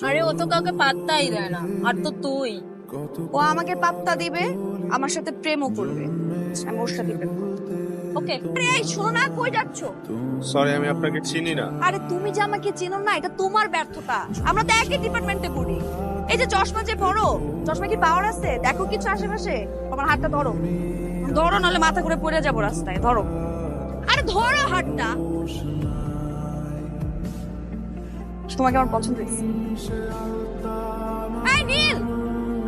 আরে ও তো কাউকে পাত্তাই দেয় না, আর তো তুই। ও আমাকে পাত্তা দিবে, আমার সাথে প্রেমও করবে, আমি ওর সাথে প্রেম করবো। ওকে, আরে এই শোনো না, কই যাচ্ছ? সরি, আমি আপনাকে চিনি না। আরে তুমি যে আমাকে চেনো না, এটা তোমার ব্যর্থতা। আমরা তো একই ডিপার্টমেন্টে পড়ি। এই যে চশমা যে পরো, চশমা কি পাওয়ার আছে? দেখো কিছু আশেপাশে। তোমার হাতটা ধরো, ধরো, নাহলে মাথা করে পড়ে যাবো রাস্তায়। ধরো, আরে ধরো হাতটা। তোমাকে আমার পছন্দ হয়েছে। এই নীল,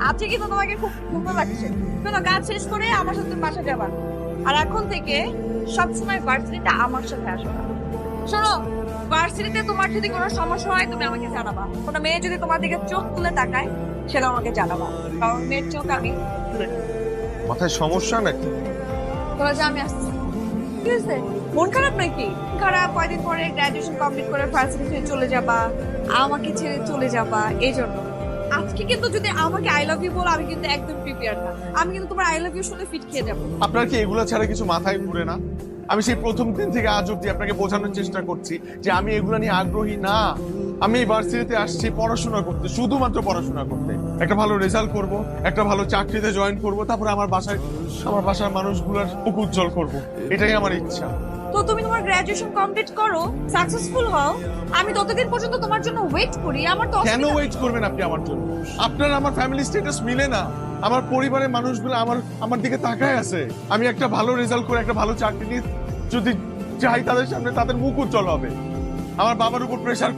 আজকে কিন্তু তোমাকে খুব সুন্দর লাগছে। শোনো, কাজ শেষ করে আমার সাথে বাসা যাবা, আর এখন থেকে সবসময় ভার্সিটিতে আমার সাথে আসবা। শোনো, ভার্সিটিতে তোমার যদি কোনো সমস্যা হয় তুমি আমাকে জানাবা। কোনো মেয়ে যদি তোমার দিকে চোখ তুলে তাকায়, সেটা আমাকে জানাবা, কারণ মেয়ের চোখ আমি তুলে নেব। মাথায় সমস্যা নাকি? তোরা যে আমি আসছি, কি হয়েছে? মন খারাপ নাকি? খারাপ, কয়দিন পরে গ্রাজুয়েশন কমপ্লিট করে ভার্সিটি ছেড়ে চলে যাবা, আমাকে ছেড়ে চলে যাবা, এই জন্য। আজকে কিন্তু যদি আমাকে আই লাভ ইউ বলো, আমি কিন্তু একদম প্রিপেয়ার না। আমি কিন্তু তোমার আই লাভ ইউ শুনে ফিট খেয়ে যাবো। আপনার কি এগুলো ছাড়া কিছু মাথায় ঘুরে না? আমি সেই প্রথম দিন থেকে আজ অব্দি আপনাকে বোঝানোর চেষ্টা করছি যে আমি এগুলো নিয়ে আগ্রহী না। আমি এই ভার্সিটিতে আসছি পড়াশোনা করতে, শুধুমাত্র পড়াশোনা করতে। একটা ভালো রেজাল্ট করব, একটা ভালো চাকরিতে জয়েন করব, তারপরে আমার বাসার মানুষগুলোর মুখ উজ্জ্বল করব। এটাই আমার ইচ্ছা। তো তুমি তোমার গ্রাজুয়েশন কমপ্লিট করো, সাকসেসফুল হও, আমি ততদিন পর্যন্ত তোমার জন্য ওয়েট করি। আমার তো কেন অসুবিধা- ওয়েট করবেন আপনি আমার জন্য? আপনার আমার ফ্যামিলি স্ট্যাটাস মিলে না। আমার পরিবারের মানুষগুলো আমার দিকে তাকায় আছে। আমি একটা ভালো রেজাল্ট করে একটা ভালো চাকরি নিয়ে যদি যাই তাদের সামনে, তাদের মুখ উজ্জ্বল হবে। আমার বাবার উপর প্রেশার